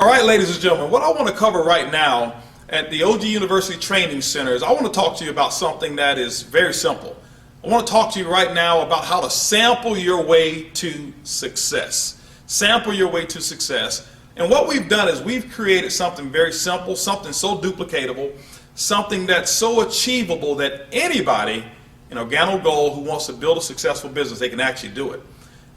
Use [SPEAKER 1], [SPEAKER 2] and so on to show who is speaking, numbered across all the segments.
[SPEAKER 1] All right, ladies and gentlemen, what I want to cover right now at the OG University Training Center is I want to talk to you about something that is very simple. I want to talk to you right now about how to sample your way to success. Sample your way to success. And what we've done is we've created something very simple, something so duplicatable, something that's so achievable that anybody in OrganoGold who wants to build a successful business, they can actually do it.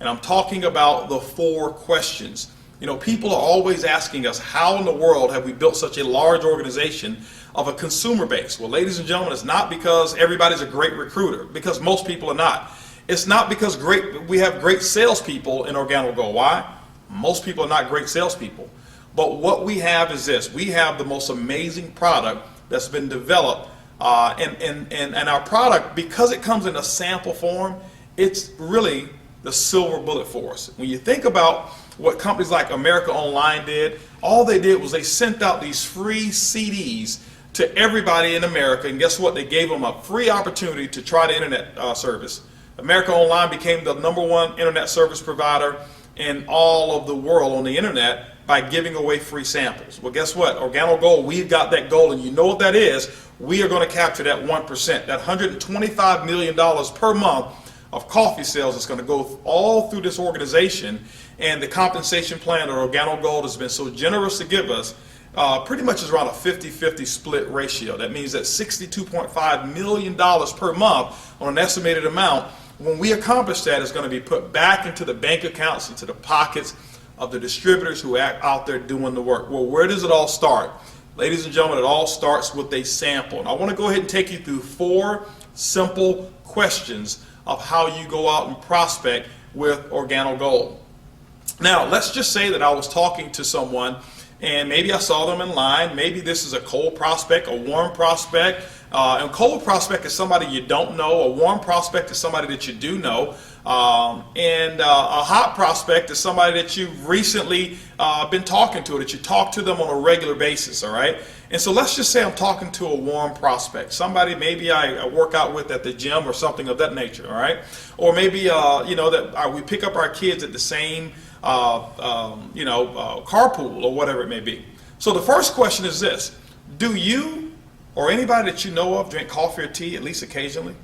[SPEAKER 1] And I'm talking about the 4 questions. You know, people are always asking us, how in the world have we built such a large organization of a consumer base? Well, ladies and gentlemen, it's not because everybody's a great recruiter, because most people are not. It's not because we have great salespeople in OrganoGold. Why? Most people are not great salespeople. But what we have is this. We have the most amazing product that's been developed. And our product, because it comes in a sample form, it's really the silver bullet for us. When you think about what companies like America Online did, all they did was they sent out these free CDs to everybody in America, and guess what? They gave them a free opportunity to try the internet service. America Online became the #1 internet service provider in all of the world on the internet by giving away free samples. Well, guess what? OrganoGold, we've got that goal, and you know what that is. We are going to capture that 1%, that $125 million per month of coffee sales that's going to go all through this organization. And the compensation plan that OrganoGold has been so generous to give us pretty much is around a 50-50 split ratio. That means that $62.5 million per month on an estimated amount, when we accomplish that, is going to be put back into the bank accounts, into the pockets of the distributors who are out there doing the work. Well, where does it all start? Ladies and gentlemen, it all starts with a sample. And I want to go ahead and take you through 4 simple questions of how you go out and prospect with OrganoGold. Now, let's just say that I was talking to someone and maybe I saw them in line. Maybe this is a cold prospect, a warm prospect. And cold prospect is somebody you don't know. A warm prospect is somebody that you do know. And a hot prospect is somebody that you've recently been talking to, or that you talk to them on a regular basis, all right? And so let's just say I'm talking to a warm prospect, somebody maybe I work out with at the gym or something of that nature, all right? Or maybe, that we pick up our kids at the same, carpool or whatever it may be. So the first question is this: do you or anybody that you know of drink coffee or tea at least occasionally?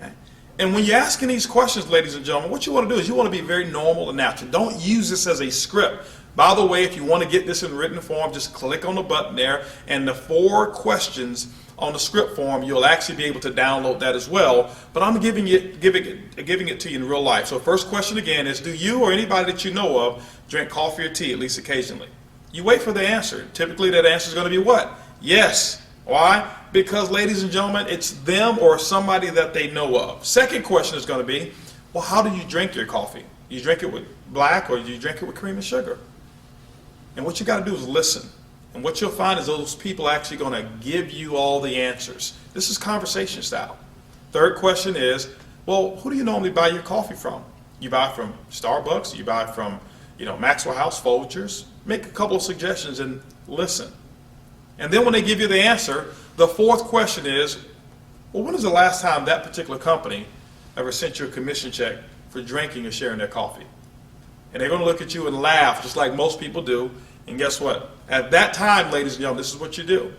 [SPEAKER 1] Okay. And when you're asking these questions, ladies and gentlemen, what you want to do is you want to be very normal and natural. Don't use this as a script. By the way, if you want to get this in written form, just click on the button there, and the 4 questions on the script form, you'll actually be able to download that as well. But I'm giving it to you in real life. So first question again is, do you or anybody that you know of drink coffee or tea at least occasionally? You wait for the answer. Typically that answer is going to be what? Yes. Why? Because, ladies and gentlemen, it's them or somebody that they know of. Second question is going to be, well, how do you drink your coffee? You drink it with black, or do you drink it with cream and sugar? And what you got to do is listen. And what you'll find is those people are actually going to give you all the answers. This is conversation style. Third question is, well, who do you normally buy your coffee from? You buy from Starbucks, you buy from, Maxwell House, Folgers. Make a couple of suggestions and listen. And then when they give you the answer, the 4th question is, well, when is the last time that particular company ever sent you a commission check for drinking or sharing their coffee? And they're going to look at you and laugh, just like most people do. And guess what? At that time, ladies and gentlemen, this is what you do.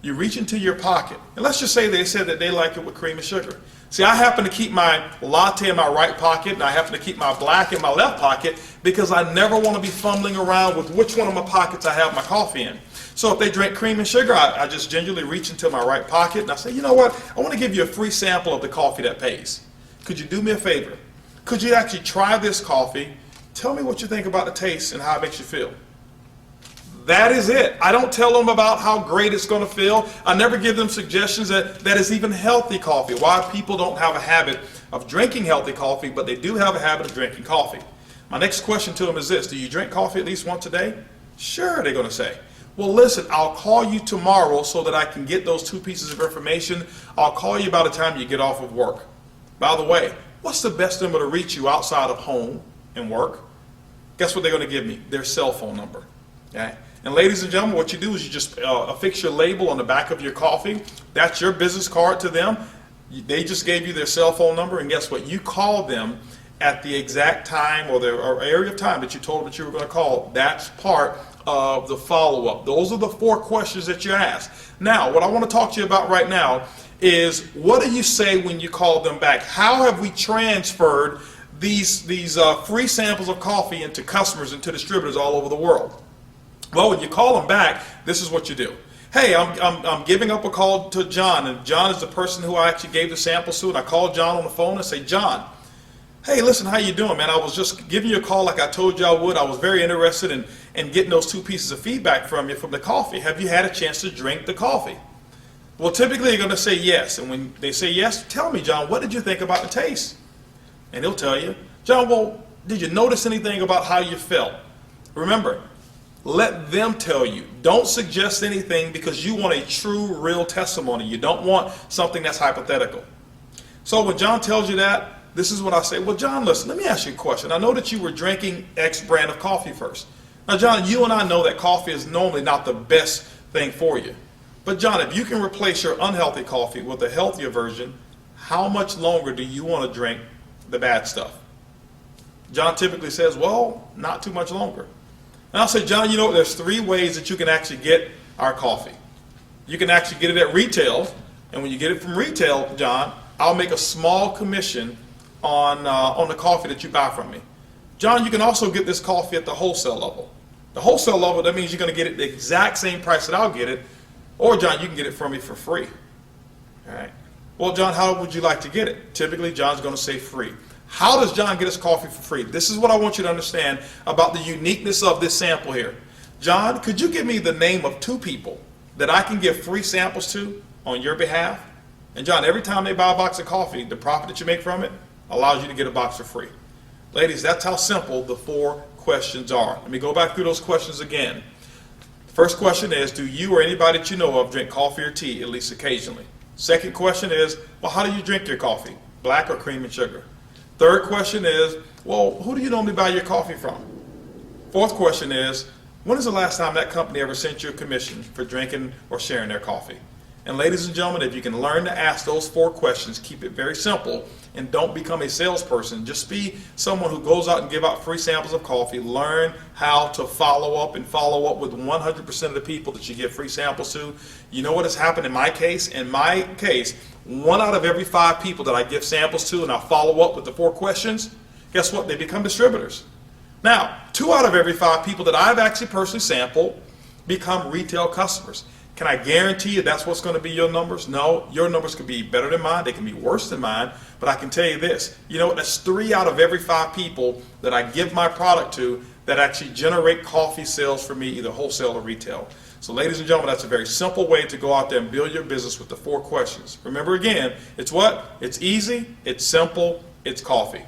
[SPEAKER 1] You reach into your pocket. And let's just say they said that they like it with cream and sugar. See, I happen to keep my latte in my right pocket, and I happen to keep my black in my left pocket, because I never want to be fumbling around with which one of my pockets I have my coffee in. So if they drink cream and sugar, I just gingerly reach into my right pocket, and I say, you know what? I want to give you a free sample of the coffee that pays. Could you do me a favor? Could you actually try this coffee? Tell me what you think about the taste and how it makes you feel. That is it. I don't tell them about how great it's going to feel. I never give them suggestions that is even healthy coffee. Why people don't have a habit of drinking healthy coffee, but they do have a habit of drinking coffee. My next question to them is this: do you drink coffee at least once a day? Sure, they're going to say. Well, listen, I'll call you tomorrow so that I can get those 2 pieces of information. I'll call you by the time you get off of work. By the way, what's the best number to reach you outside of home and work? Guess what they're going to give me? Their cell phone number. Okay? And ladies and gentlemen, what you do is you just affix your label on the back of your coffee. That's your business card to them. They just gave you their cell phone number, and guess what? You call them at the exact time or area of time that you told them that you were going to call. That's part of the follow-up. Those are the 4 questions that you ask. Now, what I want to talk to you about right now is, what do you say when you call them back? How have we transferred these free samples of coffee into customers and to distributors all over the world? Well, when you call them back, this is what you do. Hey, I'm giving up a call to John, and John is the person who I actually gave the samples to, and I called John on the phone and say, John, hey, listen, how you doing, man? I was just giving you a call like I told you I would. I was very interested in getting those 2 pieces of feedback from you from the coffee. Have you had a chance to drink the coffee? Well, typically you're going to say yes, and when they say yes, tell me, John, what did you think about the taste? And he'll tell you, John, well, did you notice anything about how you felt? Remember, let them tell you. Don't suggest anything, because you want a true, real testimony. You don't want something that's hypothetical. So when John tells you that, this is what I say. Well, John, listen, let me ask you a question. I know that you were drinking X brand of coffee first. Now, John, you and I know that coffee is normally not the best thing for you. But John, if you can replace your unhealthy coffee with a healthier version, how much longer do you want to drink the bad stuff? John typically says, well, not too much longer. And I'll say, John, you know, there's 3 ways that you can actually get our coffee. You can actually get it at retail, and when you get it from retail, John, I'll make a small commission on the coffee that you buy from me. John, you can also get this coffee at the wholesale level. The wholesale level, that means you're going to get it the exact same price that I'll get it, or John, you can get it from me for free. All right. Well, John, how would you like to get it? Typically, John's going to say free. How does John get his coffee for free? This is what I want you to understand about the uniqueness of this sample here. John, could you give me the name of 2 people that I can give free samples to on your behalf? And John, every time they buy a box of coffee, the profit that you make from it allows you to get a box for free. Ladies, that's how simple the 4 questions are. Let me go back through those questions again. First question is, do you or anybody that you know of drink coffee or tea at least occasionally? Second question is, well, how do you drink your coffee? Black or cream and sugar? Third question is, well, who do you normally buy your coffee from? Fourth question is, when is the last time that company ever sent you a commission for drinking or sharing their coffee? And ladies and gentlemen, if you can learn to ask those 4 questions, keep it very simple, and don't become a salesperson. Just be someone who goes out and give out free samples of coffee. Learn how to follow up with 100% of the people that you give free samples to. You know what has happened in my case? In my case, 1 out of every 5 people that I give samples to and I follow up with the 4 questions, guess what? They become distributors. Now, 2 out of every 5 people that I've actually personally sampled become retail customers. Can I guarantee you that's what's going to be your numbers? No, your numbers could be better than mine. They can be worse than mine. But I can tell you this, you know what? That's 3 out of every 5 people that I give my product to that actually generate coffee sales for me, either wholesale or retail. So ladies and gentlemen, that's a very simple way to go out there and build your business with the 4 questions. Remember again, it's what? It's easy, it's simple, it's coffee.